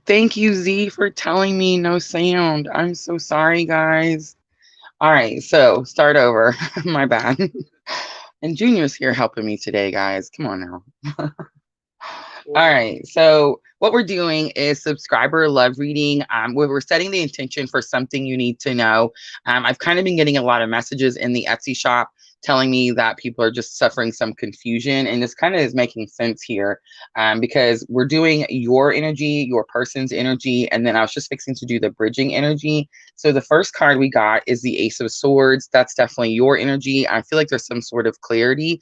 Thank you, Z, for telling me no sound. I'm so sorry, guys. All right, so start over. My bad. And Junior's here helping me today, guys. Come on now. All right. So what we're doing is subscriber love reading. Where we're setting the intention for something you need to know. I've kind of been getting a lot of messages in the Etsy shop telling me that people are just suffering some confusion, and this kind of is making sense here, because we're doing your energy, your person's energy, and then I was just fixing to do the bridging energy. So the first card we got is the Ace of Swords. That's definitely your energy. I feel like there's some sort of clarity,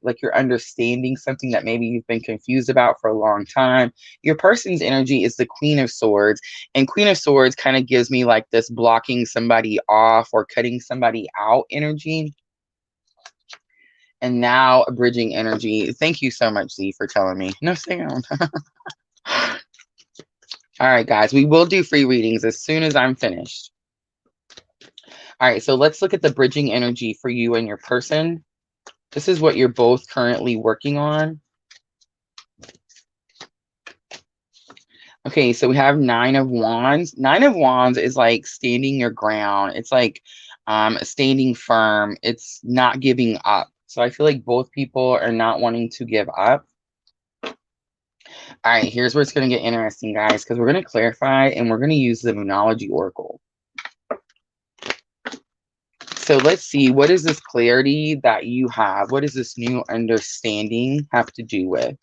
like you're understanding something that maybe you've been confused about for a long time. Your person's energy is the Queen of Swords, and Queen of Swords kind of gives me like this blocking somebody off or cutting somebody out energy. And now a bridging energy. Thank you so much, Z, for telling me. No sound. All right, guys, we will do free readings as soon as I'm finished. All right, so let's look at the bridging energy for you and your person. This is what you're both currently working on. Okay, so we have Nine of Wands. Nine of Wands is like standing your ground. It's like standing firm. It's not giving up. So I feel like both people are not wanting to give up. All right, here's where it's going to get interesting, guys, because we're going to clarify and we're going to use the Monology Oracle. So let's see, what is this clarity that you have? What does this new understanding have to do with?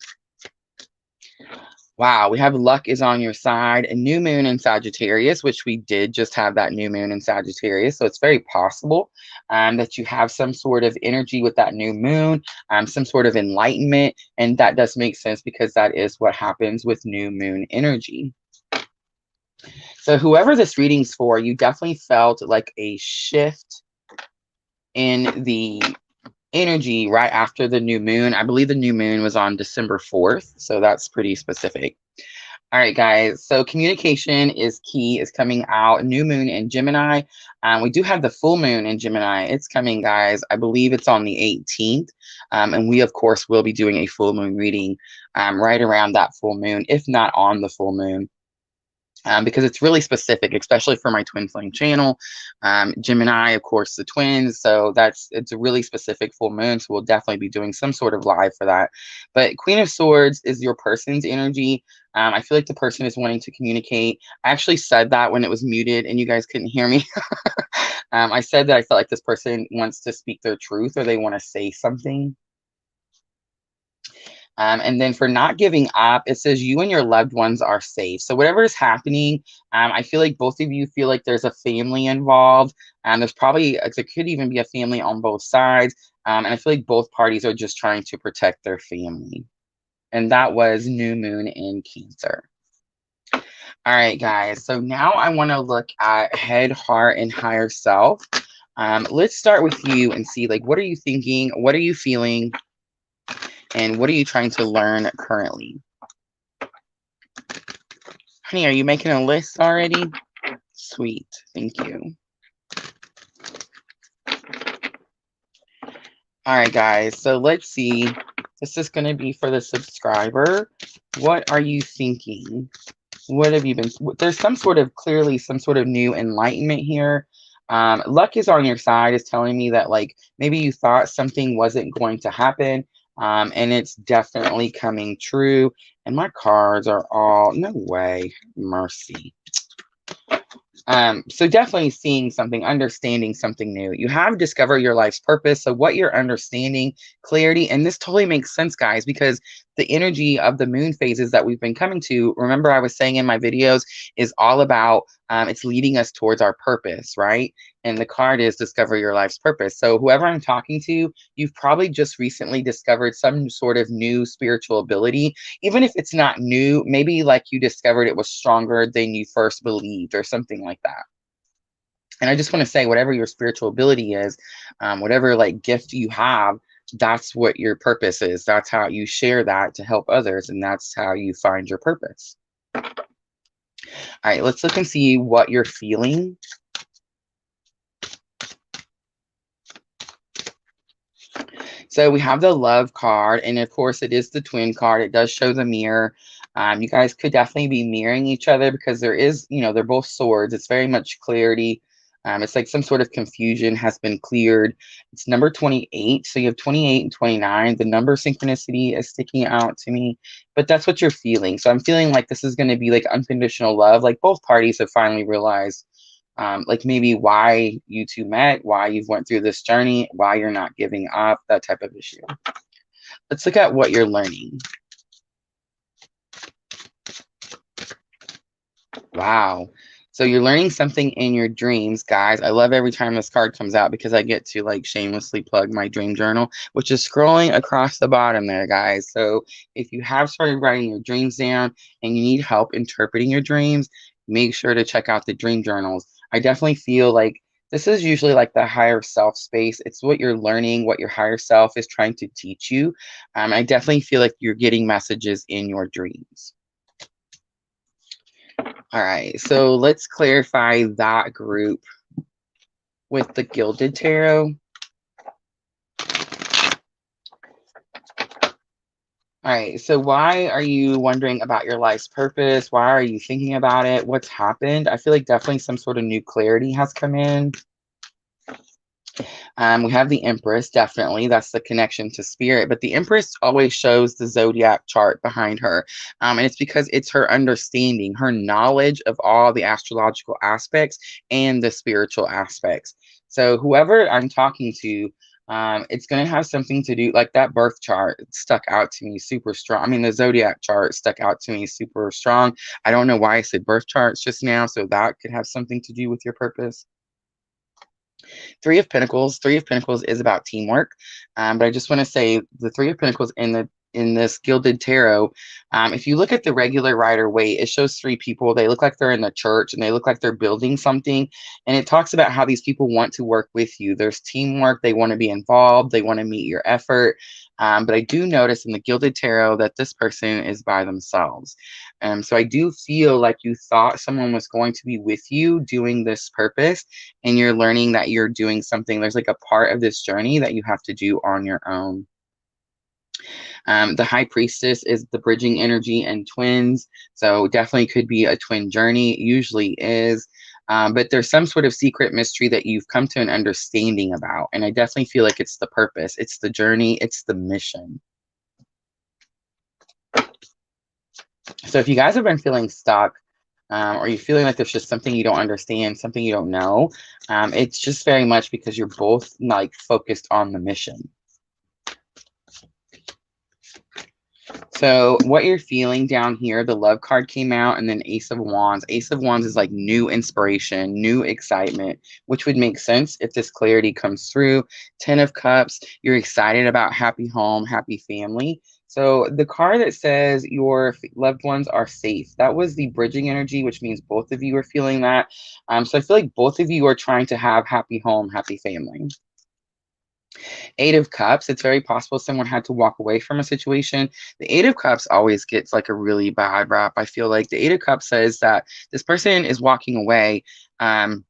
Wow, we have luck is on your side, a new moon in Sagittarius, which we did just have that new moon in Sagittarius. So it's very possible that you have some sort of energy with that new moon, some sort of enlightenment. And that does make sense because that is what happens with new moon energy. So whoever this reading's for, you definitely felt like a shift in the energy right after the new moon. I believe the new moon was on December 4th, so that's pretty specific. All right, guys, so communication is key, is coming out. New moon in Gemini. We do have the full moon in Gemini. It's coming, guys. I believe it's on the 18th. And we, of course, will be doing a full moon reading right around that full moon, if not on the full moon. Because it's really specific, especially for my twin flame channel. Gemini, of course, the twins. So it's a really specific full moon. So we'll definitely be doing some sort of live for that. But Queen of Swords is your person's energy. I feel like the person is wanting to communicate. I actually said that when it was muted and you guys couldn't hear me. I said that I felt like this person wants to speak their truth or they want to say something. And then for not giving up, it says you and your loved ones are safe. So whatever is happening, I feel like both of you feel like there's a family involved. There's probably, there could even be a family on both sides. And I feel like both parties are just trying to protect their family. And that was new moon in Cancer. All right, guys. So now I want to look at head, heart, and higher self. Let's start with you and see, like, what are you thinking? What are you feeling? And what are you trying to learn currently? Honey, are you making a list already? Sweet. Thank you. All right, guys. So let's see. This is going to be for the subscriber. What are you thinking? What have you been? There's some sort of, clearly some sort of new enlightenment here. Luck is on your side, is telling me that, like, maybe you thought something wasn't going to happen. And it's definitely coming true. And my cards are all, no way, mercy. So definitely seeing something, understanding something new. You have discovered your life's purpose. So what you're understanding, clarity, and this totally makes sense, guys, because the energy of the moon phases that we've been coming to, remember I was saying in my videos, is all about, it's leading us towards our purpose, right? And the card is discover your life's purpose. So whoever I'm talking to, you've probably just recently discovered some sort of new spiritual ability. Even if it's not new, maybe like you discovered it was stronger than you first believed or something like that. And I just want to say, whatever your spiritual ability is, whatever like gift you have, that's what your purpose is. That's how you share that to help others. And that's how you find your purpose. All right, let's look and see what you're feeling. So we have the love card, and of course it is the twin card. It does show the mirror. You guys could definitely be mirroring each other because there is, they're both swords. It's very much clarity. It's like some sort of confusion has been cleared. It's number 28. So you have 28 and 29. The number synchronicity is sticking out to me, but that's what you're feeling. So I'm feeling like this is going to be like unconditional love. Like both parties have finally realized, like maybe why you two met, why you've went through this journey, why you're not giving up, that type of issue. Let's look at what you're learning. Wow. So you're learning something in your dreams, guys. I love every time this card comes out because I get to like shamelessly plug my dream journal, which is scrolling across the bottom there, guys. So if you have started writing your dreams down and you need help interpreting your dreams, make sure to check out the dream journals. I definitely feel like this is usually like the higher self space. It's what you're learning, what your higher self is trying to teach you. I definitely feel like you're getting messages in your dreams. All right, so let's clarify that group with the Gilded Tarot. All right, so why are you wondering about your life's purpose? Why are you thinking about it? What's happened? I feel like definitely some sort of new clarity has come in. We have the Empress, definitely. That's the connection to spirit. But the Empress always shows the zodiac chart behind her. And it's because it's her understanding, her knowledge of all the astrological aspects and the spiritual aspects. So whoever I'm talking to, it's going to have something to do, like that birth chart stuck out to me super strong. I mean, the zodiac chart stuck out to me super strong. I don't know why I said birth charts just now. So that could have something to do with your purpose. Three of Pentacles. Three of Pentacles is about teamwork. But I just want to say the Three of Pentacles in this Gilded Tarot, if you look at the regular Rider-Waite, it shows three people. They look like they're in the church and they look like they're building something. And it talks about how these people want to work with you. There's teamwork. They want to be involved. They want to meet your effort. But I do notice in the Gilded Tarot that this person is by themselves. So I do feel like you thought someone was going to be with you doing this purpose, and you're learning that you're doing something. There's like a part of this journey that you have to do on your own. The High Priestess is the bridging energy and twins. So definitely could be a twin journey, usually is. But there's some sort of secret mystery that you've come to an understanding about. And I definitely feel like it's the purpose, it's the journey, it's the mission. So if you guys have been feeling stuck, or you're feeling like there's just something you don't understand, something you don't know, it's just very much because you're both like focused on the mission. So what you're feeling down here, the Love card came out, and then Ace of Wands. Ace of Wands is like new inspiration, new excitement, which would make sense if this clarity comes through. 10 of Cups, you're excited about happy home, happy family. So the card that says your loved ones are safe, that was the bridging energy, which means both of you are feeling that. So I feel like both of you are trying to have happy home, happy family. 8 of Cups, it's very possible someone had to walk away from a situation. The 8 of Cups always gets like a really bad rap. I feel like the 8 of Cups says that this person is walking away. They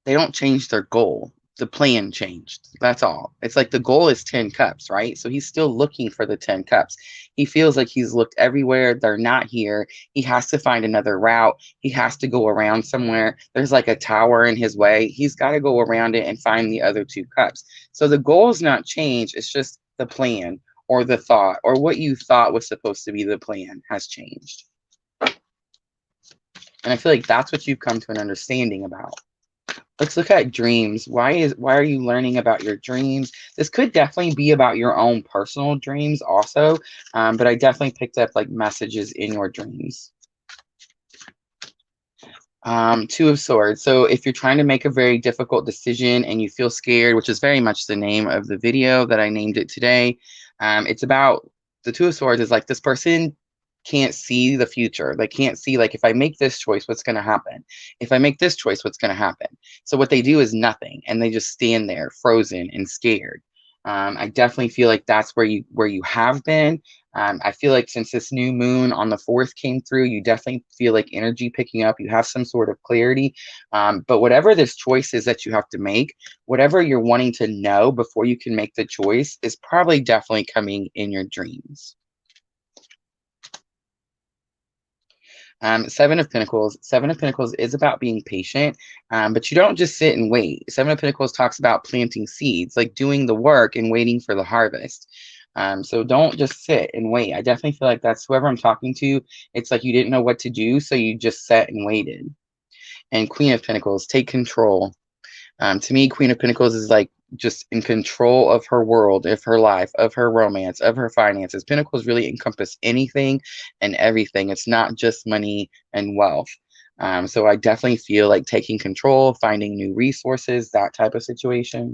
don't change their goal. The plan changed. That's all. It's like the goal is 10 cups, right? So he's still looking for the 10 cups. He feels like he's looked everywhere. They're not here. He has to find another route. He has to go around somewhere. There's like a tower in his way. He's got to go around it and find the other 2 cups. So the goal's not changed. It's just the plan or the thought or what you thought was supposed to be the plan has changed. And I feel like that's what you've come to an understanding about. Let's look at dreams. Why are you learning about your dreams? This could definitely be about your own personal dreams also, but I definitely picked up like messages in your dreams. 2 of Swords. So if you're trying to make a very difficult decision and you feel scared, which is very much the name of the video that I named it today, it's about the 2 of Swords is like this person can't see the future. They can't see, like, if I make this choice, what's going to happen? If I make this choice, what's going to happen? So what they do is nothing, and they just stand there frozen and scared. I definitely feel like that's where you have been. I feel like since this new moon on the 4th came through, you definitely feel like energy picking up. You have some sort of clarity. But whatever this choice is that you have to make, whatever you're wanting to know before you can make the choice is probably definitely coming in your dreams. Seven of Pentacles. Seven of Pentacles is about being patient, but you don't just sit and wait. Seven of Pentacles talks about planting seeds, like doing the work and waiting for the harvest. So don't just sit and wait. I definitely feel like that's whoever I'm talking to. It's like you didn't know what to do, so you just sat and waited. And Queen of Pentacles, take control. To me, Queen of Pentacles is like just in control of her world, of her life, of her romance, of her finances. Pentacles really encompass anything and everything. It's not just money and wealth. So I definitely feel like taking control, finding new resources, that type of situation.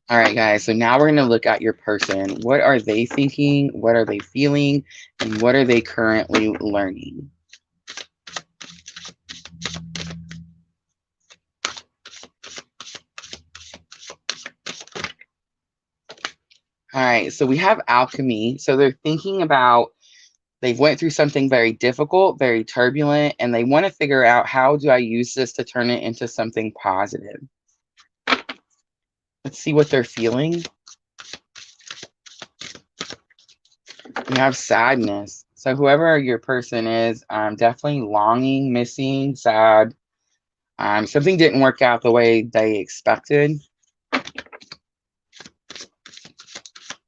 All right, guys. So now we're going to look at your person. What are they thinking? What are they feeling? And what are they currently learning? All right, so we have alchemy. So they're thinking about, they've went through something very difficult, very turbulent, and they want to figure out, how do I use this to turn it into something positive? Let's see what they're feeling. We have sadness. So whoever your person is, definitely longing, missing, sad. Something didn't work out the way they expected.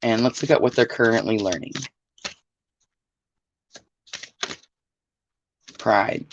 And let's look at what they're currently learning. Pride.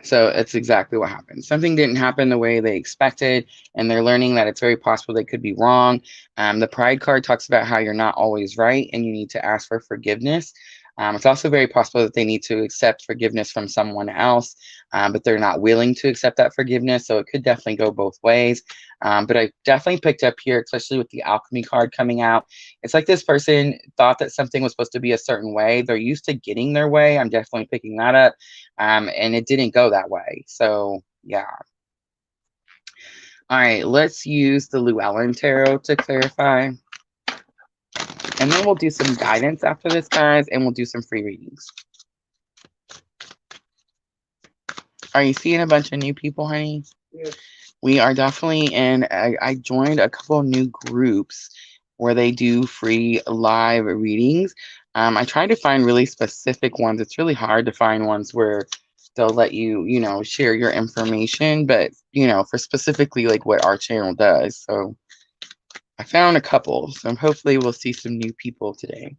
So it's exactly what happened. Something didn't happen the way they expected, and they're learning that it's very possible they could be wrong. The Pride card talks about how you're not always right, and you need to ask for forgiveness. It's also very possible that they need to accept forgiveness from someone else, but they're not willing to accept that forgiveness. So it could definitely go both ways. But I definitely picked up here, especially with the alchemy card coming out. It's like this person thought that something was supposed to be a certain way. They're used to getting their way. I'm definitely picking that up. And it didn't go that way. So yeah. All right, let's use the Llewellyn Tarot to clarify. And then we'll do some guidance after this, guys, and we'll do some free readings. Are you seeing a bunch of new people, honey? Yes. We are definitely in. I joined a couple of new groups where they do free live readings. I try to find really specific ones. It's really hard to find ones where they'll let you, share your information, but, for specifically like what our channel does. So I found a couple, so hopefully we'll see some new people today.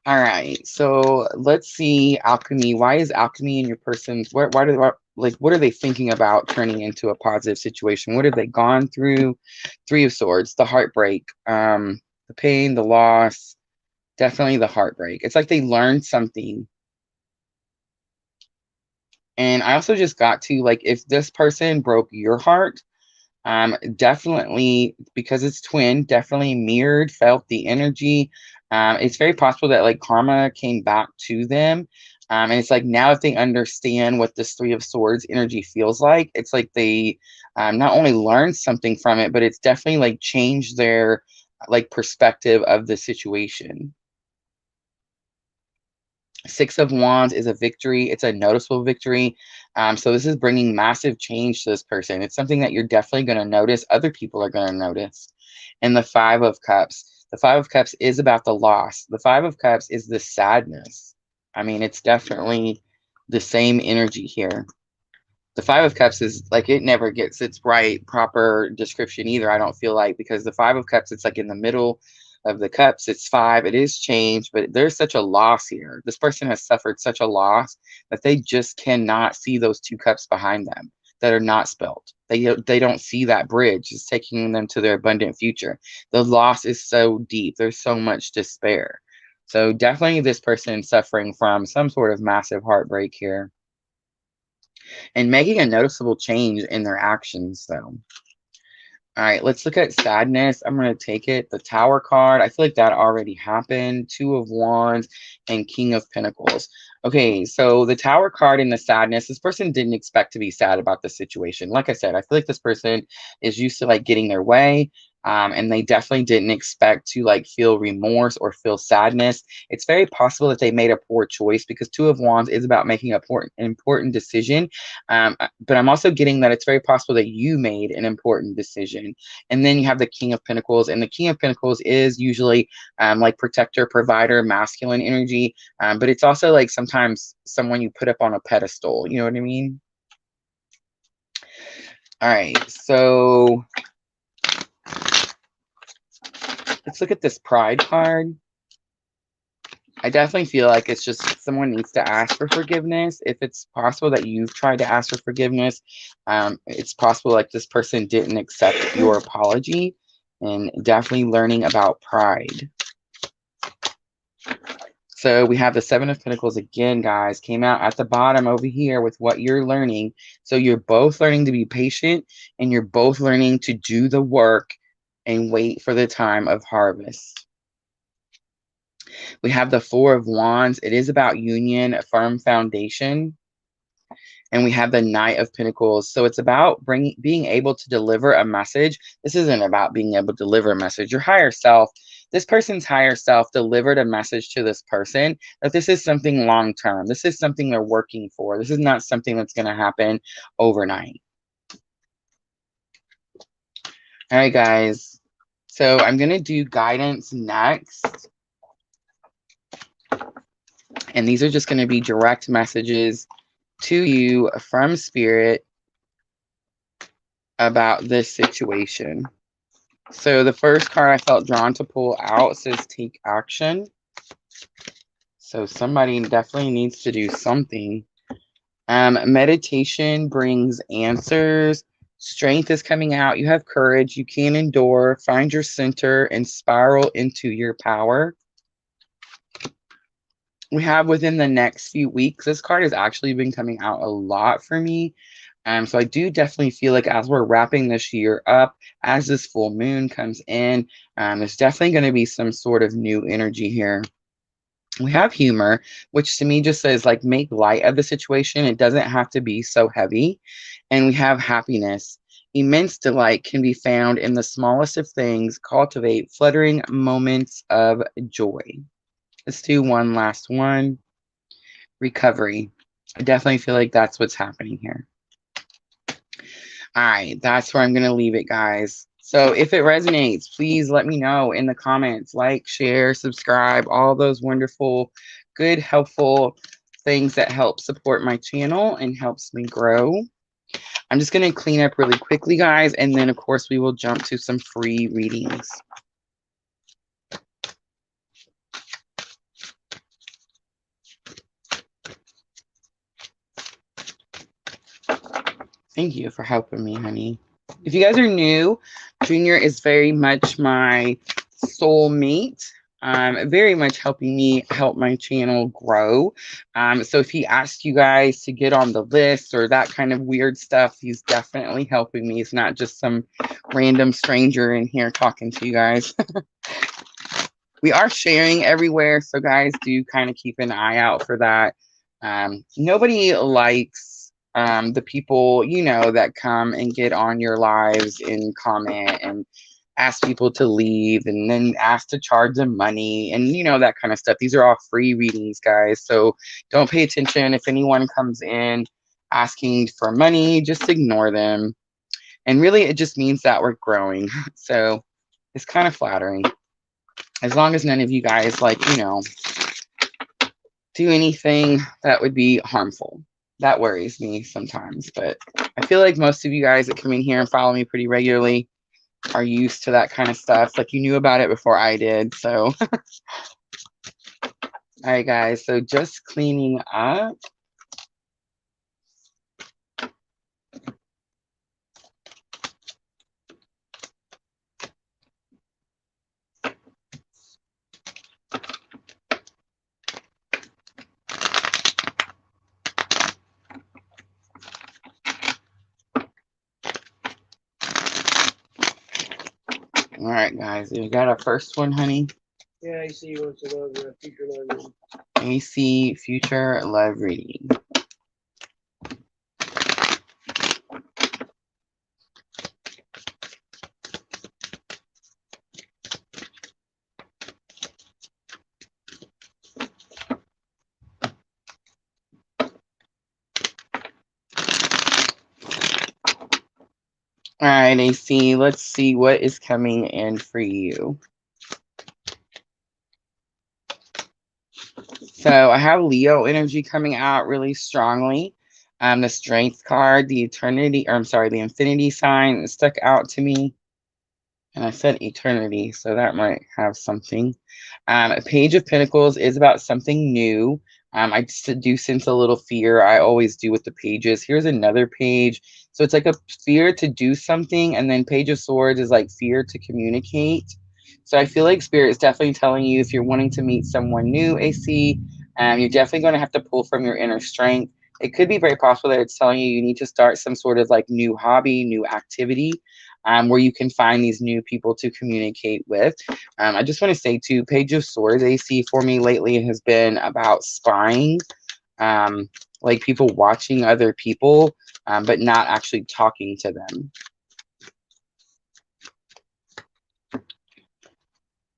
All right, so let's see alchemy. Why is alchemy in your person's, what are they thinking about turning into a positive situation? What have they gone through? Three of Swords, the heartbreak, the pain, the loss, definitely the heartbreak. It's like they learned something. And I also just got to, like, if this person broke your heart, definitely, because it's twin, definitely mirrored, felt the energy. It's very possible that like karma came back to them. And it's like, now if they understand what this Three of Swords energy feels like, it's like they not only learned something from it, but it's definitely like changed their like perspective of the situation. Six of Wands is a victory. It's a noticeable victory. So this is bringing massive change to this person. It's something that you're definitely going to notice. Other people are going to notice. And the Five of Cups. The Five of Cups is about the loss. The Five of Cups is the sadness. I mean, it's definitely the same energy here. The Five of Cups is like, it never gets its right, proper description either, I don't feel like, because the Five of Cups, it's like in the middle of the cups, it's five, it is change, but there's such a loss here. This person has suffered such a loss that they just cannot see those two cups behind them that are not spelt. They don't see that bridge. It's taking them to their abundant future. The loss is so deep. There's so much despair. So definitely this person suffering from some sort of massive heartbreak here and making a noticeable change in their actions, though. All right, let's look at sadness. I'm going to take it. The Tower card. I feel like that already happened. Two of Wands and King of Pentacles. Okay, so the Tower card and the sadness. This person didn't expect to be sad about the situation. Like I said, I feel like this person is used to like getting their way. and they definitely didn't expect to like feel remorse or feel sadness. It's very possible that they made a poor choice, because Two of Wands is about making an important decision. But I'm also getting that it's very possible that you made an important decision. And then you have the King of Pentacles, and the King of Pentacles is usually like protector, provider, masculine energy. But it's also like sometimes someone you put up on a pedestal. You know what I mean? All right, so let's look at this Pride card. I definitely feel like it's just someone needs to ask for forgiveness. If it's possible that you've tried to ask for forgiveness, it's possible like this person didn't accept your apology, and definitely learning about pride. So we have the Seven of Pentacles again, guys, came out at the bottom over here with what you're learning. So you're both learning to be patient, and you're both learning to do the work and wait for the time of harvest. We have the Four of Wands. It is about union, a firm foundation. And we have the Knight of Pentacles. So it's about being able to deliver a message. This isn't about being able to deliver a message. Your higher self, this person's higher self delivered a message to this person that this is something long-term. This is something they're working for. This is not something that's going to happen overnight. All right, guys. So I'm going to do guidance next. And these are just going to be direct messages to you from Spirit about this situation. So the first card I felt drawn to pull out says take action. So somebody definitely needs to do something. Meditation brings answers. Strength is coming out. You have courage. You can endure. Find your center and spiral into your power. We have within the next few weeks. This card has actually been coming out a lot for me. So I do definitely feel like as we're wrapping this year up, as this full moon comes in, there's definitely going to be some sort of new energy here. We have humor, which to me just says like make light of the situation. It doesn't have to be so heavy. And we have happiness. Immense delight can be found in the smallest of things. Cultivate fluttering moments of joy. Let's do one last one. Recovery. I definitely feel like that's what's happening here. All right, that's where I'm going to leave it, guys. So if it resonates, please let me know in the comments. Like, share, subscribe, all those wonderful, good, helpful things that help support my channel and helps me grow. I'm just going to clean up really quickly, guys, and then, of course, we will jump to some free readings. Thank you for helping me, honey. If you guys are new, Junior is very much my soulmate. Very much helping me help my channel grow. So if he asks you guys to get on the list or that kind of weird stuff, he's definitely helping me. It's not just some random stranger in here talking to you guys. We are sharing everywhere, so guys, do kind of keep an eye out for that. Nobody likes the people, you know, that come and get on your lives and comment and ask people to leave and then ask to charge them money and, you know, that kind of stuff. These are all free readings, guys, so don't pay attention. If anyone comes in asking for money, just ignore them. And really, it just means that we're growing. So it's kind of flattering. As long as none of you guys, like, you know, do anything that would be harmful. That worries me sometimes, but I feel like most of you guys that come in here and follow me pretty regularly are used to that kind of stuff. Like, you knew about it before I did, so. All right, guys, so just cleaning up. All right, guys, we got our first one, honey. Yeah, AC wants to know the future love reading. AC future love reading. All right, AC, let's see what is coming in for you. So I have Leo energy coming out really strongly. The Strength card, the Eternity, or I'm sorry, the Infinity sign stuck out to me. And I said eternity, so that might have something. A Page of Pentacles is about something new. I do sense a little fear. I always do with the pages. Here's another page. So it's like a fear to do something, and then Page of Swords is like fear to communicate. So I feel like Spirit is definitely telling you if you're wanting to meet someone new, AC, you're definitely going to have to pull from your inner strength. It could be very possible that it's telling you you need to start some sort of like new hobby, new activity, where you can find these new people to communicate with. I just want to say too, Page of Swords AC for me lately has been about spying, like people watching other people, but not actually talking to them.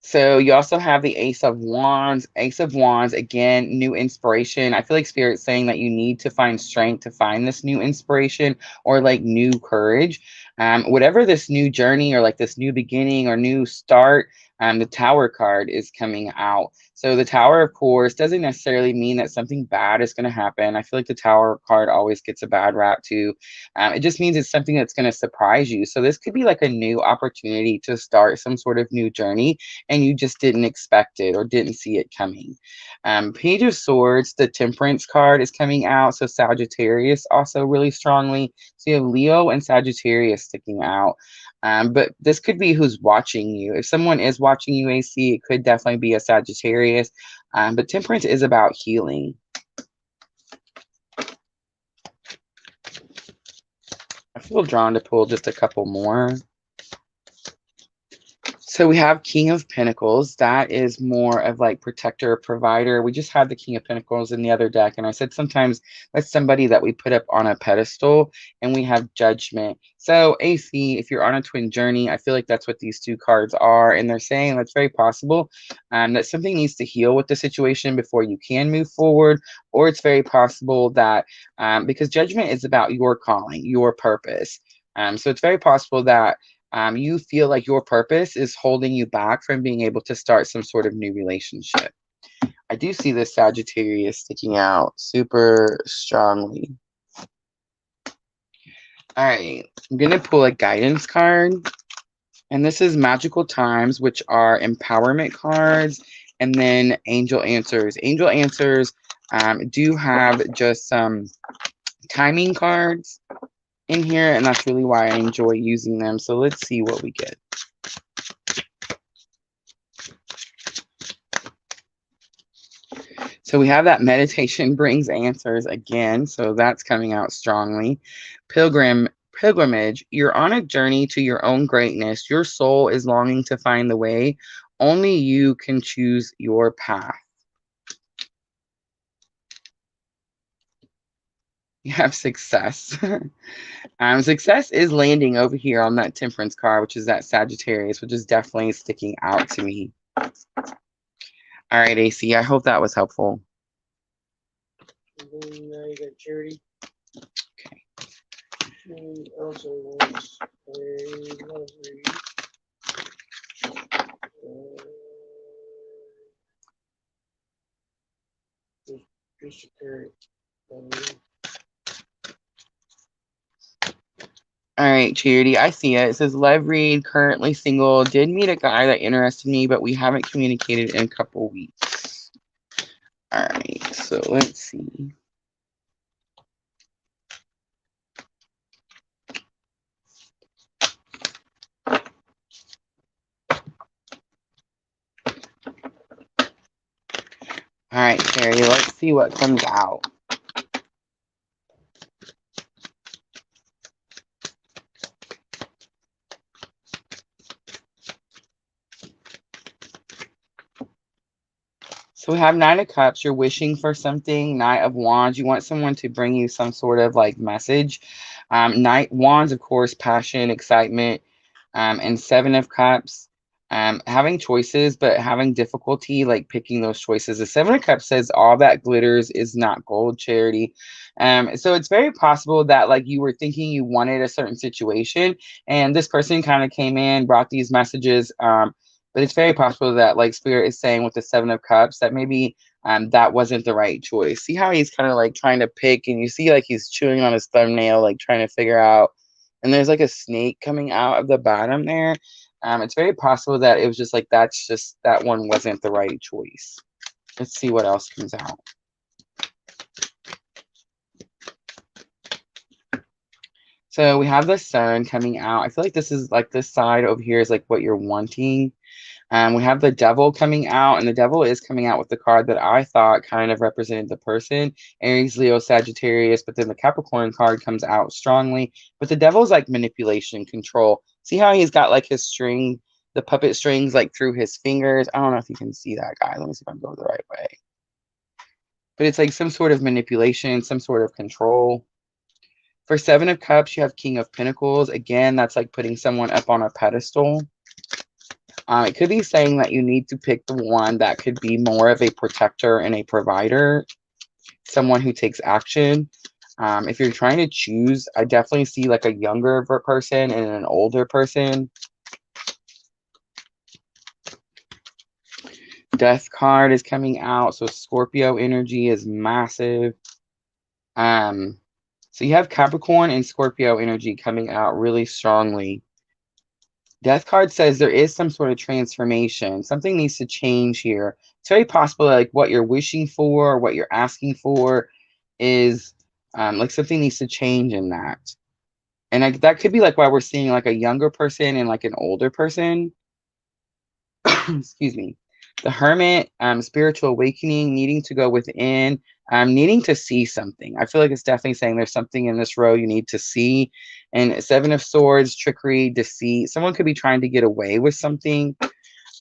So you also have the Ace of Wands. Ace of Wands, again, new inspiration. I feel like Spirit's saying that you need to find strength to find this new inspiration or like new courage. Whatever this new journey or like this new beginning or new start, the Tower card is coming out. So the Tower, of course, doesn't necessarily mean that something bad is going to happen. I feel like the Tower card always gets a bad rap too. It just means it's something that's going to surprise you. So this could be like a new opportunity to start some sort of new journey, and you just didn't expect it or didn't see it coming. Page of Swords, the Temperance card is coming out. So Sagittarius also really strongly. So you have Leo and Sagittarius sticking out. But this could be who's watching you. If someone is watching you, AC, it could definitely be a Sagittarius. But Temperance is about healing. I feel drawn to pull just a couple more. So we have King of Pentacles. That is more of like protector, provider. We just had the King of Pentacles in the other deck. And I said sometimes that's somebody that we put up on a pedestal, and we have Judgment. So AC, if you're on a twin journey, I feel like that's what these two cards are. And they're saying that's very possible that something needs to heal with the situation before you can move forward. Or it's very possible that because Judgment is about your calling, your purpose. So it's very possible that you feel like your purpose is holding you back from being able to start some sort of new relationship. I do see this Sagittarius sticking out super strongly. All right, I'm going to pull a guidance card. And this is Magical Times, which are empowerment cards, and then Angel Answers. Angel Answers do have just some timing cards in here, and that's really why I enjoy using them. So let's see what we get. So we have that meditation brings answers again. So that's coming out strongly. Pilgrimage, you're on a journey to your own greatness. Your soul is longing to find the way. Only you can choose your path. You have success. Success is landing over here on that Temperance card, which is that Sagittarius, which is definitely sticking out to me. All right, AC, I hope that was helpful. And then now you got Charity. Okay. She also wants a love read. Just a carrot. All right, Charity, I see it. It says, love read, currently single, did meet a guy that interested me, but we haven't communicated in a couple weeks. All right, so let's see. All right, Charity, let's see what comes out. So we have Nine of Cups. You're wishing for something. Knight of Wands. You want someone to bring you some sort of like message. Knight Wands, of course, passion, excitement. And Seven of Cups. Having choices, but having difficulty like picking those choices. The Seven of Cups says all that glitters is not gold, Charity. So it's very possible that like you were thinking you wanted a certain situation, and this person kind of came in, brought these messages. But it's very possible that like Spirit is saying with the Seven of Cups that maybe that wasn't the right choice. See how he's kind of like trying to pick, and you see like he's chewing on his thumbnail, like trying to figure out. And there's like a snake coming out of the bottom there. It's very possible that it was just like that's just that one wasn't the right choice. Let's see what else comes out. So we have the Sun coming out. I feel like this is like this side over here is like what you're wanting. We have the Devil coming out, and the Devil is coming out with the card that I thought kind of represented the person, Aries, Leo, Sagittarius, but then the Capricorn card comes out strongly. But the Devil's like manipulation, control. See how he's got like his string, the puppet strings like through his fingers? I don't know if you can see that, guy. Let me see if I'm going the right way. But it's like some sort of manipulation, some sort of control. For Seven of Cups, you have King of Pentacles. Again, that's like putting someone up on a pedestal. It could be saying that you need to pick the one that could be more of a protector and a provider, someone who takes action. If you're trying to choose, I definitely see like a younger person and an older person. Death card is coming out, so Scorpio energy is massive. So you have Capricorn and Scorpio energy coming out really strongly. Death card says there is some sort of transformation. Something needs to change here. It's very possible like what you're wishing for, what you're asking for is like something needs to change in that. And that could be like why we're seeing like a younger person and like an older person. Excuse me. The Hermit, spiritual awakening, needing to go within, needing to see something. I feel like it's definitely saying there's something in this row you need to see. And Seven of Swords, trickery, deceit. Someone could be trying to get away with something.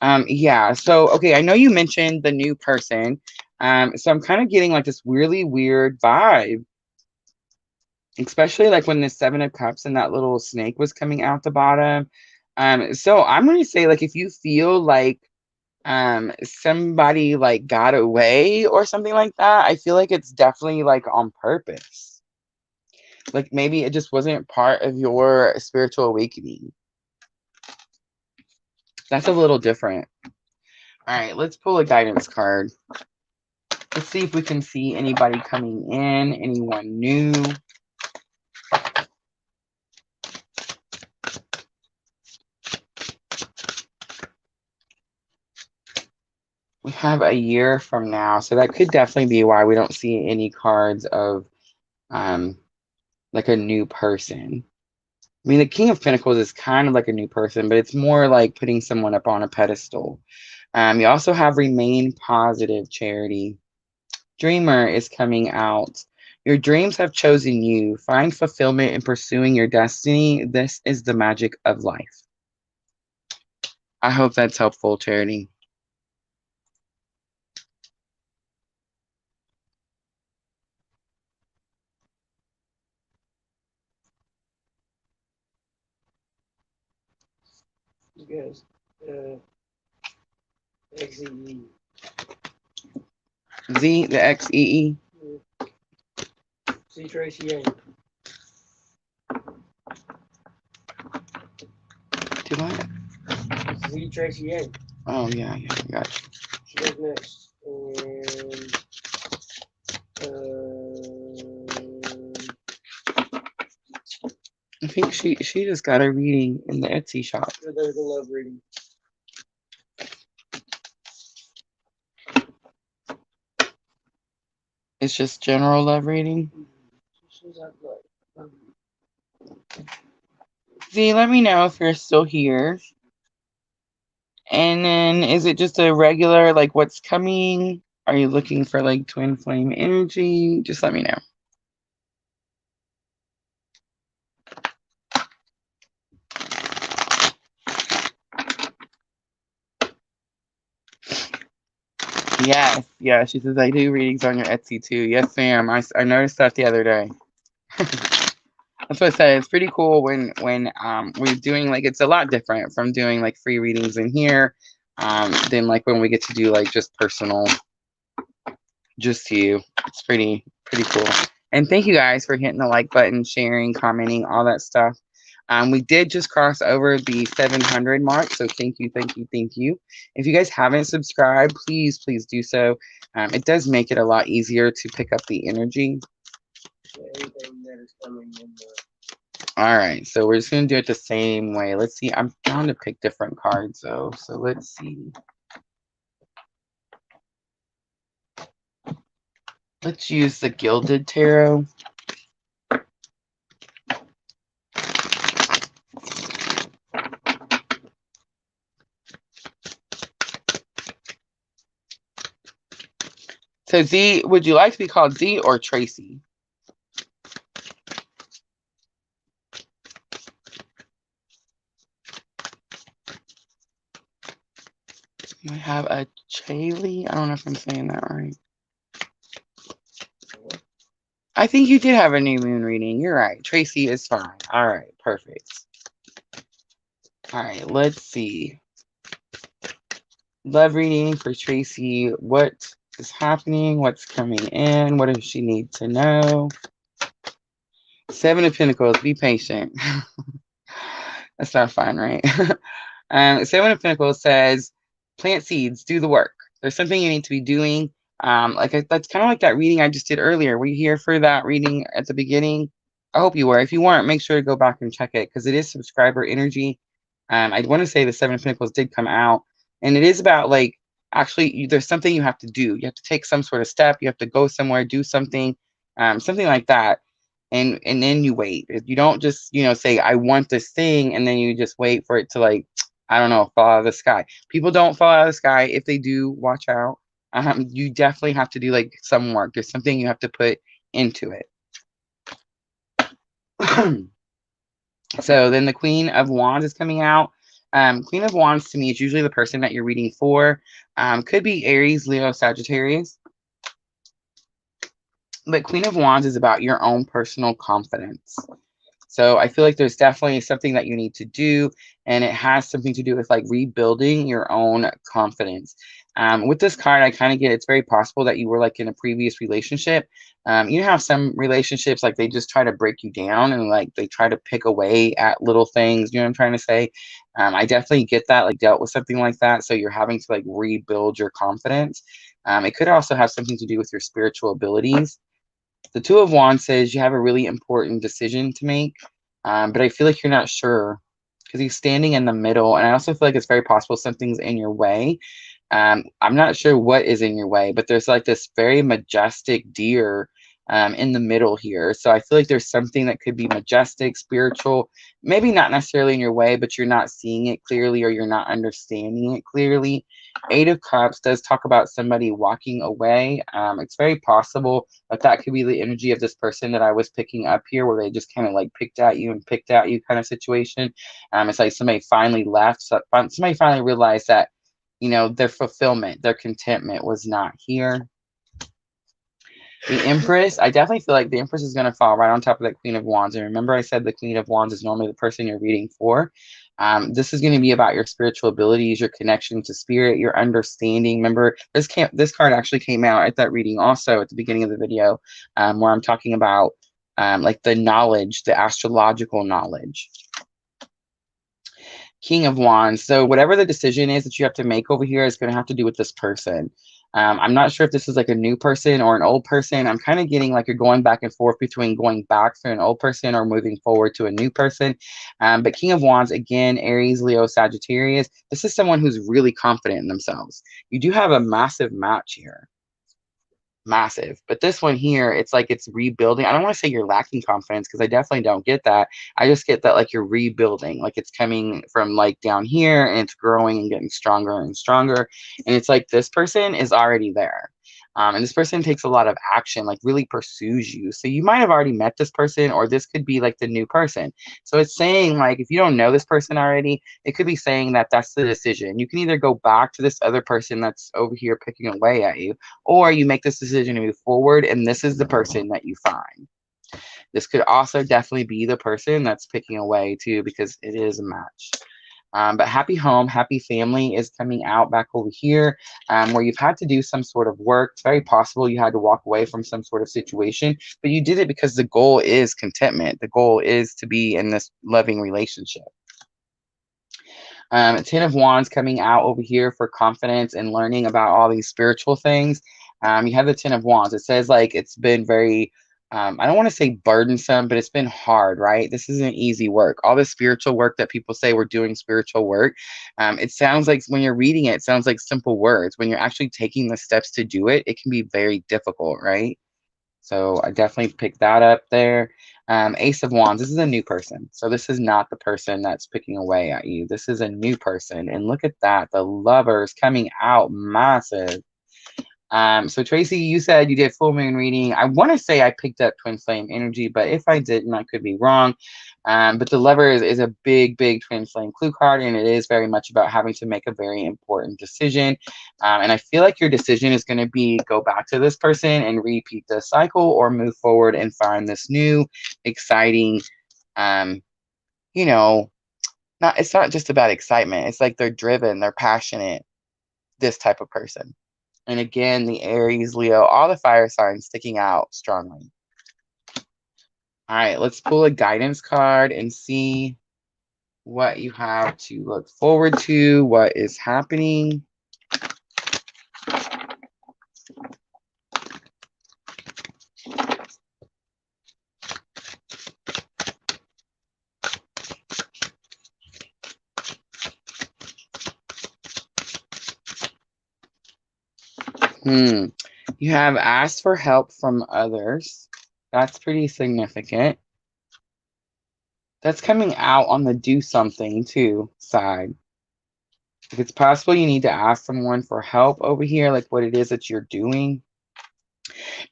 Yeah, so, okay, I know you mentioned the new person. So I'm kind of getting like this really weird vibe. Especially like when the Seven of Cups and that little snake was coming out the bottom. So I'm going to say like if you feel like somebody like got away or something like that, I feel like it's definitely like on purpose. Like maybe it just wasn't part of your spiritual awakening. That's a little different. All right, let's pull a guidance card. Let's see if we can see anybody coming in, anyone new. We have a year from now, so that could definitely be why we don't see any cards of like a new person. I mean, the King of Pentacles is kind of like a new person, but it's more like putting someone up on a pedestal. You also have Remain Positive, Charity. Dreamer is coming out. Your dreams have chosen you. Find fulfillment in pursuing your destiny. This is the magic of life. I hope that's helpful, Charity. Yes. XEE. Z, the XEE. See Tracy Yang. Do what? Z Tracy Yang. Oh, yeah, got you. She goes next. I think she just got a reading in the Etsy shop. There's a love reading. It's just general love reading. Z, let me know if you're still here. And then is it just a regular, like what's coming? Are you looking for like twin flame energy? Just let me know. Yes, yeah, she says, I do readings on your Etsy too. Yes, ma'am. I noticed that the other day. That's what I said. It's pretty cool when we're doing like, it's a lot different from doing like free readings in here, than like when we get to do like just personal, just to you. It's pretty cool. And thank you guys for hitting the like button, sharing, commenting, all that stuff. We did just cross over the 700 mark, so thank you, thank you, thank you. If you guys haven't subscribed, please do so. It does make it a lot easier to pick up the energy. Anything that is coming in All right, so we're just gonna do it the same way. Let's see. I'm trying to pick different cards though, so let's see. Let's use the Gilded Tarot. So Z, would you like to be called Z or Tracy? I have a Chaley. I don't know if I'm saying that right. I think you did have a new moon reading. You're right. Tracy is fine. All right, perfect. All right, let's see. Love reading for Tracy. What is happening? What's coming in? What does she need to know? 7 of Pentacles. Be patient. That's not fun, right? 7 of Pentacles says, plant seeds, do the work. There's something you need to be doing. That's kind of like that reading I just did earlier. Were you here for that reading at the beginning? I hope you were. If you weren't, make sure to go back and check it because it is subscriber energy. I want to say the 7 of Pentacles did come out, and it is about like actually there's something you have to do. You have to take some sort of step. You have to go somewhere, do something, something like that. And then you wait. You don't just, say, I want this thing, and then you just wait for it to like, I don't know, fall out of the sky. People don't fall out of the sky. If they do, watch out. You definitely have to do like some work. There's something you have to put into it. So then the Queen of Wands is coming out. Queen of Wands to me is usually the person that you're reading for. Could be Aries, Leo, Sagittarius. But Queen of Wands is about your own personal confidence. So I feel like there's definitely something that you need to do, and it has something to do with like rebuilding your own confidence. With this card, I kind of get it's very possible that you were like in a previous relationship. You have some relationships like they just try to break you down and like they try to pick away at little things. You know what I'm trying to say? I definitely get that, like dealt with something like that. So you're having to like rebuild your confidence. It could also have something to do with your spiritual abilities. The 2 of Wands says you have a really important decision to make, but I feel like you're not sure because he's standing in the middle. And I also feel like it's very possible something's in your way. I'm not sure what is in your way, but there's like this very majestic deer in the middle here. So I feel like there's something that could be majestic, spiritual, maybe not necessarily in your way, but you're not seeing it clearly or you're not understanding it clearly. 8 of Cups does talk about somebody walking away. It's very possible that that could be the energy of this person that I was picking up here, where they just kind of like picked at you kind of situation. It's like somebody finally left. So somebody finally realized that, their fulfillment, their contentment was not here. The Empress, I definitely feel like the Empress is going to fall right on top of that Queen of Wands. And remember I said the Queen of Wands is normally the person you're reading for. This is going to be about your spiritual abilities, your connection to spirit, your understanding. Remember, this card actually came out at that reading also at the beginning of the video, where I'm talking about like the knowledge, the astrological knowledge. King of Wands. So whatever the decision is that you have to make over here is going to have to do with this person. I'm not sure if this is like a new person or an old person. I'm kind of getting like you're going back and forth between going back to an old person or moving forward to a new person. But King of Wands, again, Aries, Leo, Sagittarius. This is someone who's really confident in themselves. You do have a massive match here. Massive. But this one here, it's like it's rebuilding. I don't want to say you're lacking confidence because I definitely don't get that. I just get that like you're rebuilding, like it's coming from like down here and it's growing and getting stronger and stronger. And it's like this person is already there. And this person takes a lot of action, like really pursues you. So you might have already met this person, or this could be like the new person. So it's saying like, if you don't know this person already, it could be saying that that's the decision. You can either go back to this other person that's over here picking away at you, or you make this decision to move forward, and this is the person that you find. This could also definitely be the person that's picking away too, because it is a match. But happy home, happy family is coming out back over here, where you've had to do some sort of work. It's very possible you had to walk away from some sort of situation, but you did it because the goal is contentment. The goal is to be in this loving relationship. 10 of Wands coming out over here for confidence and learning about all these spiritual things. You have the 10 of Wands. It says like it's been very, I don't want to say burdensome, but it's been hard, right? This isn't easy work. All the spiritual work that people say we're doing spiritual work, it sounds like when you're reading it, it sounds like simple words. When you're actually taking the steps to do it, it can be very difficult, right? So I definitely picked that up there. Ace of Wands, this is a new person. So this is not the person that's picking away at you. This is a new person. And look at that. The Lovers coming out massive. So Tracy, you said you did full moon reading. I want to say I picked up twin flame energy, but if I didn't, I could be wrong. But the Lovers is a big, big twin flame clue card, and it is very much about having to make a very important decision. And I feel like your decision is going to be go back to this person and repeat the cycle, or move forward and find this new, exciting, you know, it's not just about excitement. It's like they're driven, they're passionate, this type of person. And again, the Aries, Leo, all the fire signs sticking out strongly. All right, let's pull a guidance card and see what you have to look forward to, what is happening. You have asked for help from others. That's pretty significant. That's coming out on the do something too side. If it's possible, you need to ask someone for help over here, like what it is that you're doing.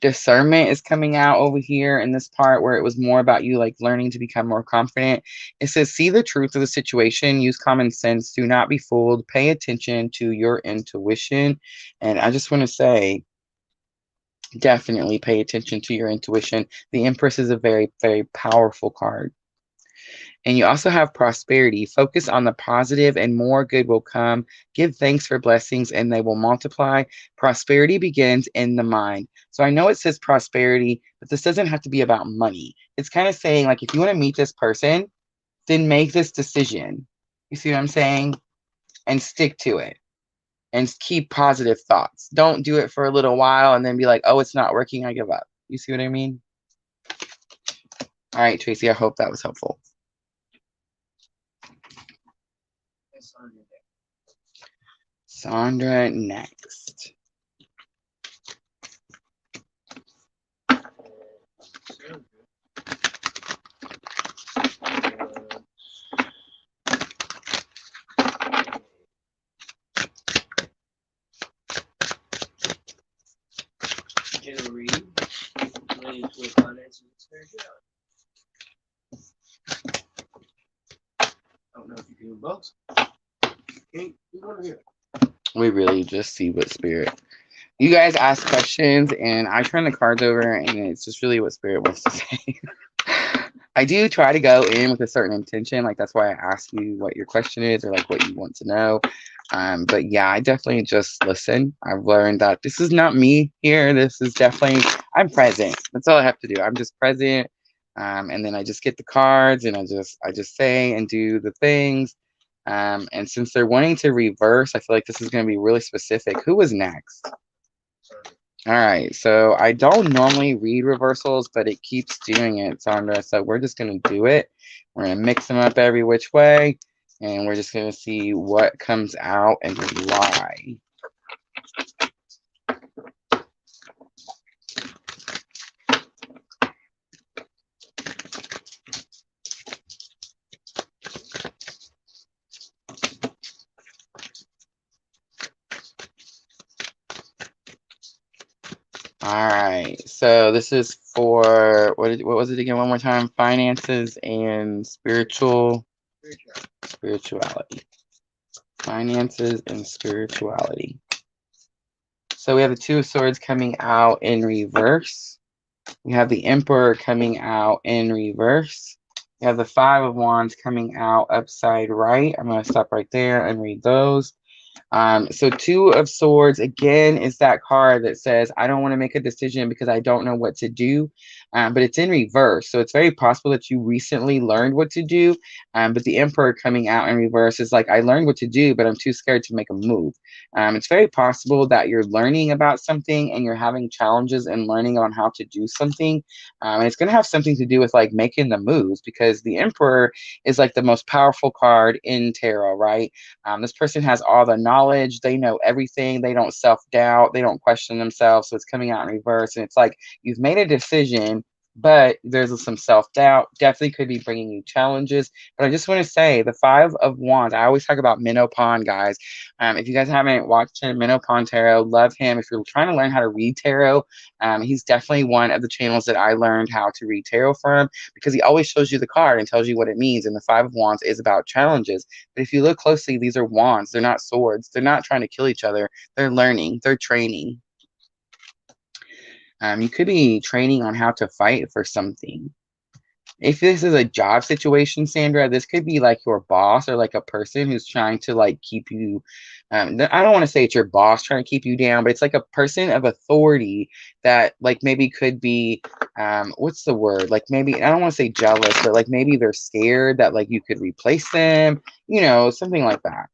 Discernment is coming out over here in this part where it was more about you like learning to become more confident. It says, see the truth of the situation, use common sense, do not be fooled, pay attention to your intuition. And I just want to say, definitely pay attention to your intuition. The Empress is a very, very powerful card. And you also have prosperity. Focus on the positive and more good will come. Give thanks for blessings and they will multiply. Prosperity begins in the mind. So I know it says prosperity, but this doesn't have to be about money. It's kind of saying like, if you want to meet this person, then make this decision. You see what I'm saying? And stick to it. And keep positive thoughts. Don't do it for a little while and then be like, oh, it's not working, I give up. You see what I mean? All right, Tracy, I hope that was helpful. Sandra next. General reading related to finances and spirituality. I don't know if you can do both. Okay, you want to hear? We really just see what spirit. You guys ask questions and I turn the cards over and it's just really what spirit wants to say. I do try to go in with a certain intention. Like that's why I ask you what your question is or like what you want to know. But yeah, I definitely just listen. I've learned that this is not me here. This is definitely, I'm present. That's all I have to do. I'm just present. And then I just get the cards and I just say and do the things. And since they're wanting to reverse, I feel like this is going to be really specific. Who was next? All right, so I don't normally read reversals, but it keeps doing it, Sandra. So we're just going to do it. We're going to mix them up every which way, and we're just going to see what comes out and why. All right, so this is for what was it again? One more time: finances and spirituality. Finances and spirituality. So we have the Two of Swords coming out in reverse. We have the Emperor coming out in reverse. We have the Five of Wands coming out upside right. I'm going to stop right there and read those. So Two of Swords, again, is that card that says, I don't want to make a decision because I don't know what to do. But it's in reverse. So it's very possible that you recently learned what to do. But the Emperor coming out in reverse is like, I learned what to do, but I'm too scared to make a move. It's very possible that you're learning about something and you're having challenges in learning on how to do something. And it's going to have something to do with like making the moves, because the Emperor is like the most powerful card in tarot, right? This person has all the knowledge. They know everything. They don't self-doubt. They don't question themselves. So it's coming out in reverse. And it's like you've made a decision, but there's some self-doubt. Definitely could be bringing you challenges. But I just want to say the Five of Wands, I always talk about Minnow Pond, guys. If you guys haven't watched him, Minnow Pond Tarot, love him. If you're trying to learn how to read tarot, he's definitely one of the channels that I learned how to read tarot from, because he always shows you the card and tells you what it means. And the Five of Wands is about challenges. But if you look closely, these are wands. They're not swords. They're not trying to kill each other. They're learning. They're training. You could be training on how to fight for something. If this is a job situation, Sandra, this could be like your boss or like a person who's trying to like keep you. I don't want to say it's your boss trying to keep you down, but it's like a person of authority that like maybe could be, what's the word? Like maybe, I don't want to say jealous, but like maybe they're scared that like you could replace them, you know, something like that.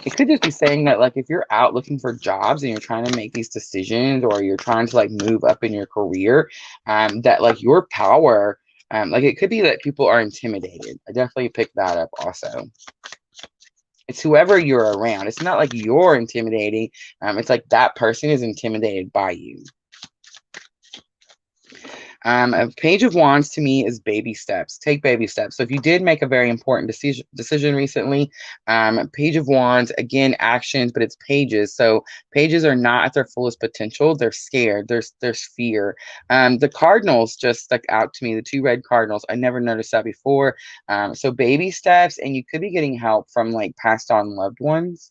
It could just be saying that like if you're out looking for jobs and you're trying to make these decisions, or you're trying to like move up in your career, that like your power, like it could be that people are intimidated. I definitely picked that up also. It's whoever you're around. It's not like you're intimidating. It's like that person is intimidated by you. A Page of Wands to me is baby steps. Take baby steps. So if you did make a very important decision recently, Page of Wands, again, actions, but it's pages. So pages are not at their fullest potential. They're scared. There's fear. The cardinals just stuck out to me. The two red cardinals. I never noticed that before. So baby steps, and you could be getting help from like passed on loved ones.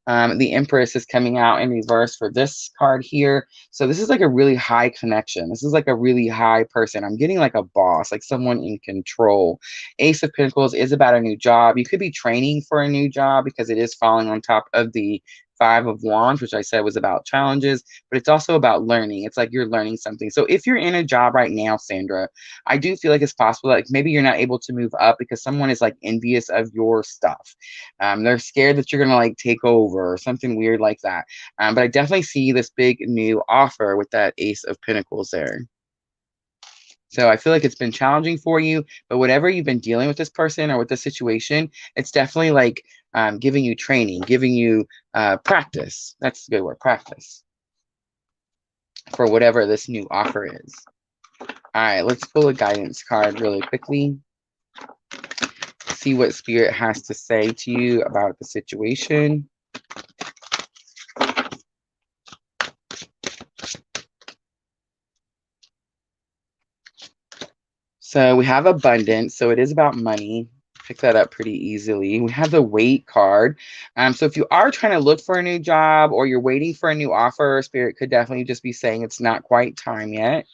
The Empress is coming out in reverse for this card here. So this is like a really high connection. This is like a really high person. I'm getting like a boss, like someone in control. Ace of Pentacles is about a new job. You could be training for a new job because it is falling on top of the Five of Wands, which I said was about challenges, but it's also about learning. It's like you're learning something. So if you're in a job right now, Sandra, I do feel like it's possible that like maybe you're not able to move up because someone is like envious of your stuff. They're scared that you're going to like take over or something weird like that. But I definitely see this big new offer with that Ace of Pentacles there. So I feel like it's been challenging for you, but whatever you've been dealing with this person or with the situation, it's definitely like giving you training, giving you practice. That's a good word, practice, for whatever this new offer is. All right, let's pull a guidance card really quickly. See what Spirit has to say to you about the situation. So we have abundance. So it is about money. Pick that up pretty easily. We have the wait card. So if you are trying to look for a new job or you're waiting for a new offer, Spirit could definitely just be saying it's not quite time yet.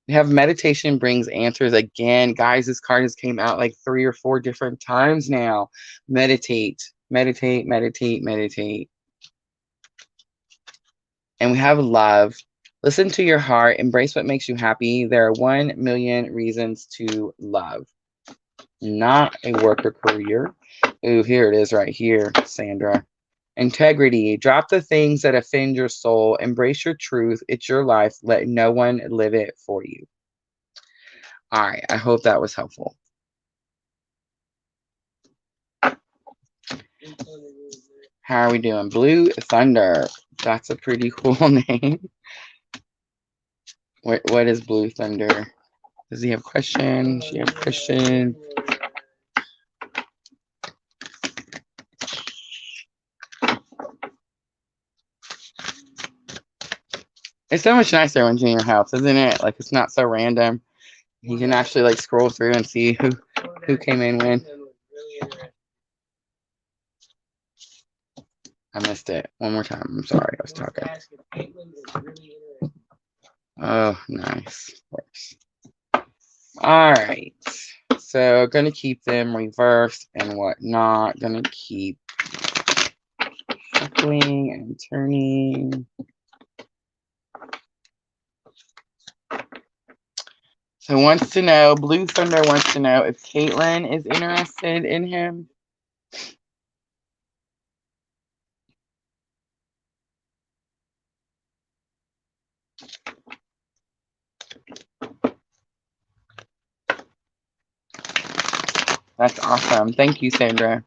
We have meditation brings answers. Again, guys, this card has came out like 3 or 4 different times now. Meditate, meditate, meditate, meditate. And we have love. Listen to your heart. Embrace what makes you happy. There are 1 million reasons to love. Not a work or career. Ooh, here it is right here, Sandra. Integrity. Drop the things that offend your soul. Embrace your truth. It's your life. Let no one live it for you. All right. I hope that was helpful. How are we doing? Blue Thunder. That's a pretty cool name. What is Blue Thunder? Does he have questions? She have a question? It's so much nicer when it's in your house, isn't it? Like it's not so random. You can actually like scroll through and see who came in when. I missed it. One more time. I'm sorry. I was talking. Oh, nice. Works. All right. So going to keep them reversed and whatnot. Going to keep shuffling and turning. So wants to know, Blue Thunder wants to know if Caitlin is interested in him. That's awesome. Thank you, Sandra.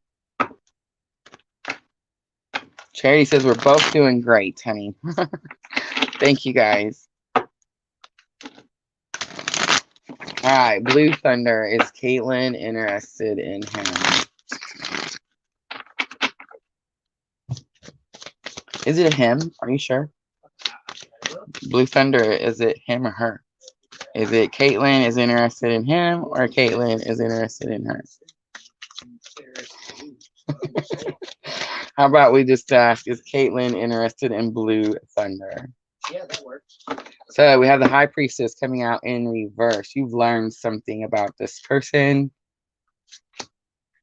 Charity says we're both doing great, honey. Thank you, guys. All right, Blue Thunder, is Caitlin interested in him? Is it a him? Are you sure? Blue Thunder, is it him or her? Is it Caitlin is interested in him or Caitlin is interested in her? How about we just ask, is Caitlin interested in Blue Thunder? Yeah, that works. So we have the High Priestess coming out in reverse. You've learned something about this person.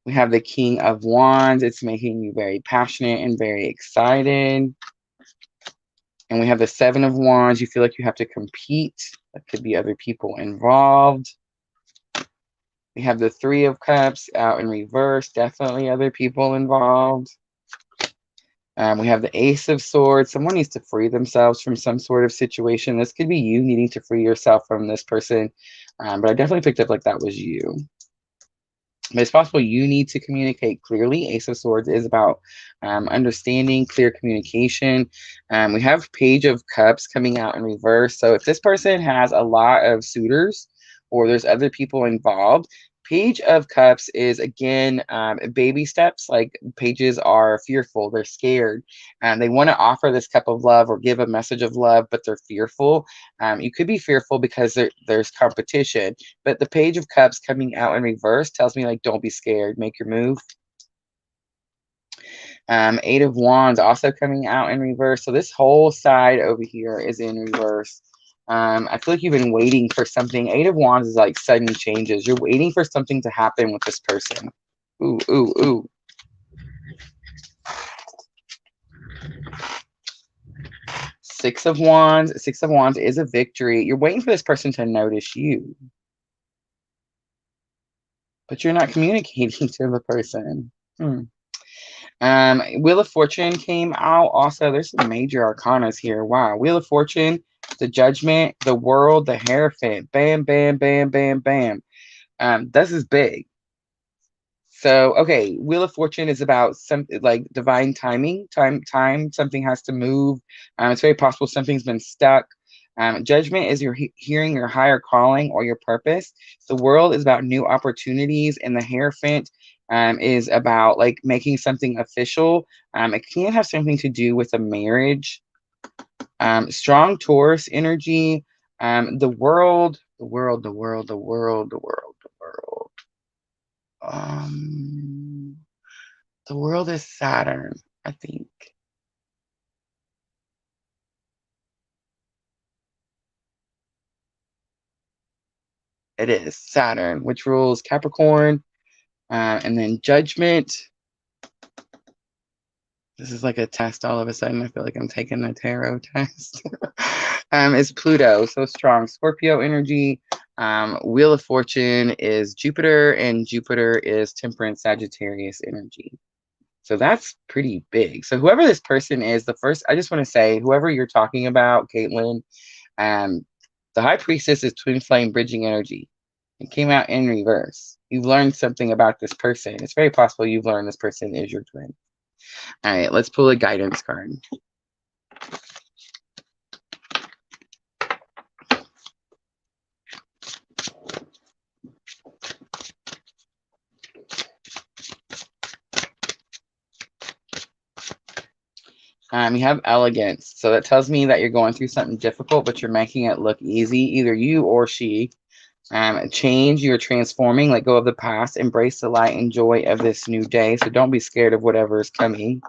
We have the King of Wands. It's making you very passionate and very excited. And we have the Seven of Wands. You feel like you have to compete. That could be other people involved. We have the Three of Cups out in reverse. Definitely other people involved. We have the Ace of Swords. Someone needs to free themselves from some sort of situation. This could be you needing to free yourself from this person. But I definitely picked up like that was you. But it's possible you need to communicate clearly. Ace of Swords is about understanding, clear communication. We have Page of Cups coming out in reverse. So if this person has a lot of suitors or there's other people involved, Page of Cups is, again, baby steps. Like, pages are fearful. They're scared. They want to offer this cup of love or give a message of love, but they're fearful. You could be fearful because there's competition. But the Page of Cups coming out in reverse tells me, like, don't be scared. Make your move. Eight of Wands also coming out in reverse. So this whole side over here is in reverse. I feel like you've been waiting for something. Eight of Wands is like sudden changes. You're waiting for something to happen with this person. Ooh, ooh, ooh. Six of Wands. Six of Wands is a victory. You're waiting for this person to notice you. But you're not communicating to the person. Wheel of Fortune came out. Also, there's some major arcanas here. Wow. Wheel of Fortune, the Judgment, the World, the Hierophant. Bam, bam, bam, bam, bam. This is big. So, okay, Wheel of Fortune is about something like divine timing. Time, something has to move. It's very possible something's been stuck. Judgment is your hearing your higher calling or your purpose. The World is about new opportunities, and the Hierophant is about like making something official. It can have something to do with a marriage. Strong Taurus energy. The world. The World is Saturn, I think. It is Saturn, which rules Capricorn. And then Judgment. This is like a test all of a sudden. I feel like I'm taking a tarot test. Is Pluto, so strong. Scorpio energy. Wheel of Fortune is Jupiter, and Jupiter is Temperance Sagittarius energy. So that's pretty big. So whoever this person is, I just want to say, whoever you're talking about, Caitlin, the High Priestess is Twin Flame bridging energy. It came out in reverse. You've learned something about this person. It's very possible you've learned this person is your twin. All right, let's pull a guidance card. You have elegance. So that tells me that you're going through something difficult, but you're making it look easy, either you or she. Change, you're transforming, let go of the past, embrace the light and joy of this new day. So don't be scared of whatever is coming.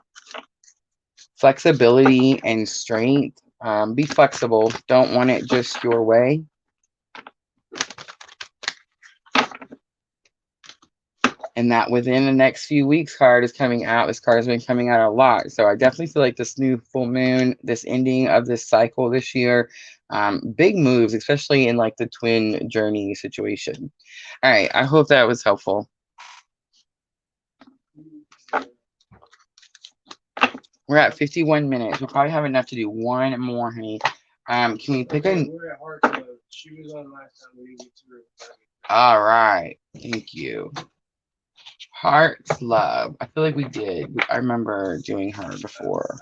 Flexibility and strength. Be flexible. Don't want it just your way. And that within the next few weeks card is coming out. This card has been coming out a lot. So I definitely feel like this new full moon, this ending of this cycle this year, big moves, especially in like the twin journey situation. All right. I hope that was helpful. We're at 51 minutes. We'll probably have enough to do one more, honey. Can we pick a... We're at Heart Club. She was on last time. We didn't get to her. All right. Thank you. Heart's Love. I feel like we did. I remember doing her before.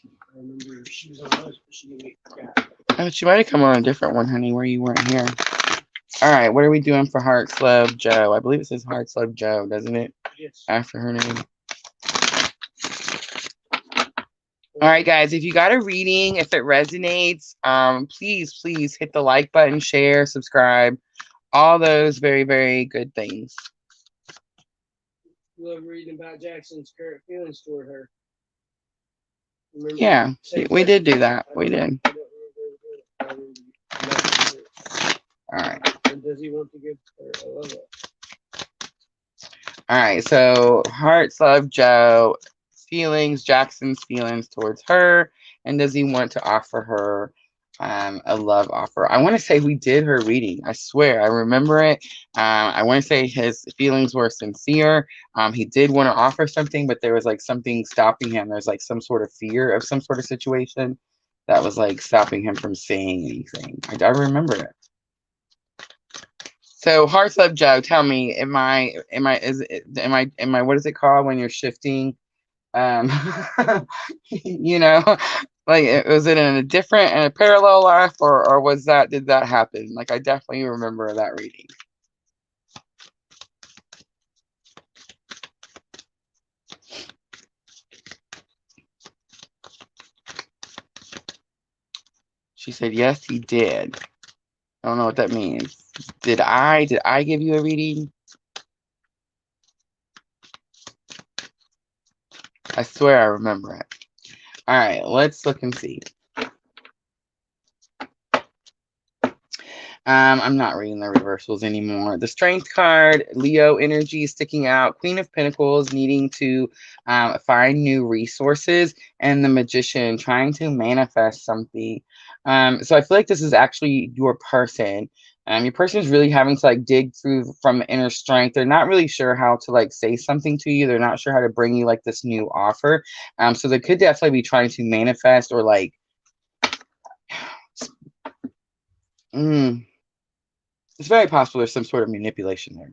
I remember she was on us, but she didn't get. Oh, she might have come on a different one, honey, where you weren't here. All right, what are we doing for Heart's Love Joe? I believe it says Heart's Love Joe, doesn't it? Yes. After her name. All right, guys, if you got a reading, if it resonates, please hit the like button, share, subscribe, all those very, very good things. Love reading about Jackson's current feelings toward her. Remember, yeah, we did do that. We did. All right. And does he want to give her a love up? All right, so Heart's Love Joe, feelings, Jackson's feelings towards her, and does he want to offer her a love offer? I want to say we did her reading. I swear, I remember it. I want to say his feelings were sincere. He did want to offer something, but there was like something stopping him. There's like some sort of fear of some sort of situation that was like stopping him from saying anything. I remember it. So Heart's Love Joe, tell me, am I, what is it called when you're shifting? You know, like, was it in a parallel life, or did that happen? Like, I definitely remember that reading. She said, yes, he did. I don't know what that means. Did I give you a reading? I swear I remember it. All right, let's look and see. I'm not reading the reversals anymore. The Strength card, Leo energy sticking out, Queen of Pentacles needing to find new resources, and the Magician trying to manifest something. So I feel like this is actually your person. Your person is really having to like dig through from inner strength. They're not really sure how to like say something to you. They're not sure how to bring you like this new offer. So they could definitely be trying to manifest or like it's very possible there's some sort of manipulation there.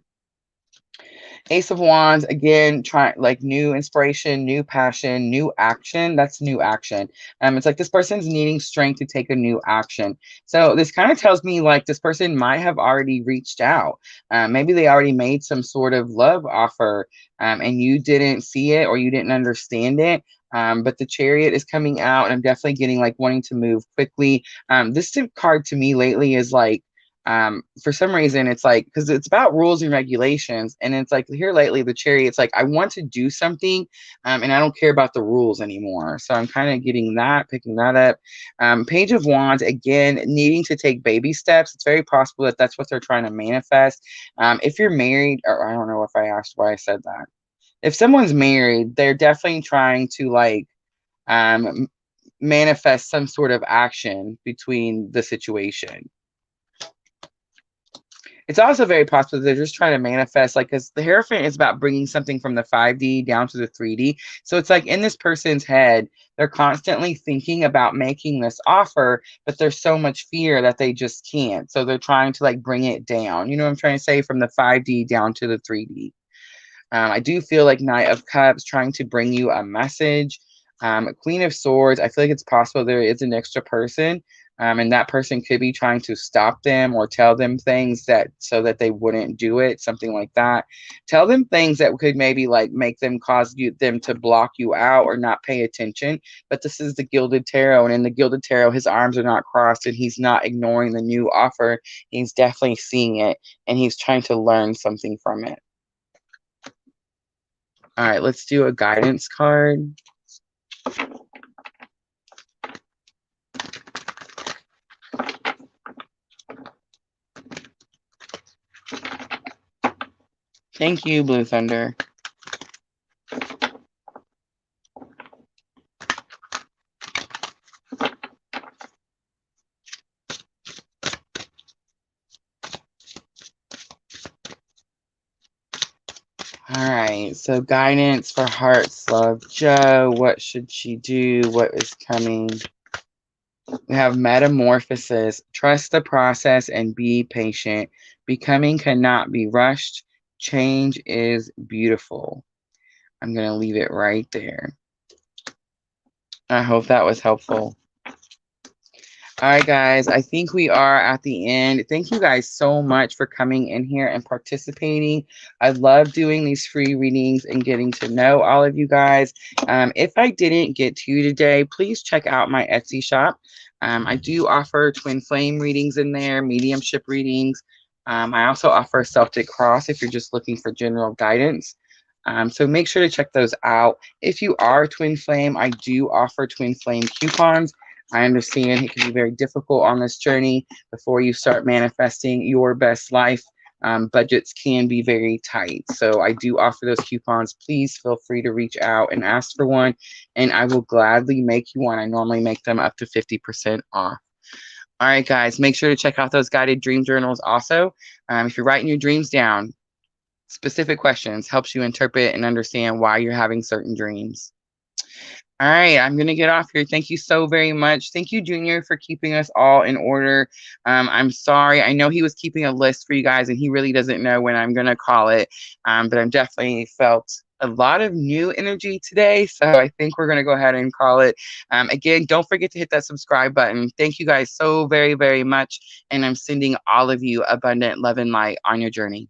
Ace of Wands, again, trying like new inspiration, new passion, new action. That's new action. It's like this person's needing strength to take a new action. So this kind of tells me like this person might have already reached out. Maybe they already made some sort of love offer, and you didn't see it or you didn't understand it. But the Chariot is coming out, and I'm definitely getting like wanting to move quickly. This card to me lately is like, for some reason it's like, because it's about rules and regulations, and it's like here lately the Chariot's like, I want to do something, and I don't care about the rules anymore. So I'm kind of getting that, picking that up. Page of Wands, again, needing to take baby steps. It's very possible that that's what they're trying to manifest. If you're married, or I don't know if I asked why I said that. If someone's married, they're definitely trying to like manifest some sort of action between the situation. It's also very possible they're just trying to manifest, like, because the Hierophant is about bringing something from the 5D down to the 3D. So it's like in this person's head, they're constantly thinking about making this offer, but there's so much fear that they just can't. So they're trying to like bring it down. You know what I'm trying to say? From the 5D down to the 3D. I do feel like Knight of Cups trying to bring you a message. Queen of Swords, I feel like it's possible there is an extra person, and that person could be trying to stop them or tell them things that so that they wouldn't do it, something like that. Tell them things that could maybe like make them cause them to block you out or not pay attention. But this is the Gilded Tarot, and in the Gilded Tarot, his arms are not crossed and he's not ignoring the new offer. He's definitely seeing it and he's trying to learn something from it. All right, let's do a guidance card. Thank you, Blue Thunder. All right, so guidance for Hearts Love Joe. What should she do? What is coming? We have metamorphosis. Trust the process and be patient. Becoming cannot be rushed. Change is beautiful. I'm going to leave it right there. I hope that was helpful. All right, guys, I think we are at the end. Thank you guys so much for coming in here and participating. I love doing these free readings and getting to know all of you guys. If I didn't get to you today, please check out my Etsy shop. I do offer twin flame readings in there, mediumship readings. I also offer Celtic Cross if you're just looking for general guidance. So make sure to check those out. If you are twin flame, I do offer twin flame coupons. I understand it can be very difficult on this journey before you start manifesting your best life. Budgets can be very tight. So I do offer those coupons. Please feel free to reach out and ask for one, and I will gladly make you one. I normally make them up to 50% off. All right, guys, make sure to check out those guided dream journals also. If you're writing your dreams down, specific questions helps you interpret and understand why you're having certain dreams. All right, I'm going to get off here. Thank you so very much. Thank you, Junior, for keeping us all in order. I'm sorry. I know he was keeping a list for you guys, and he really doesn't know when I'm going to call it. But I'm definitely felt a lot of new energy today. So I think we're going to go ahead and call it. Again, don't forget to hit that subscribe button. Thank you guys so very, very much. And I'm sending all of you abundant love and light on your journey.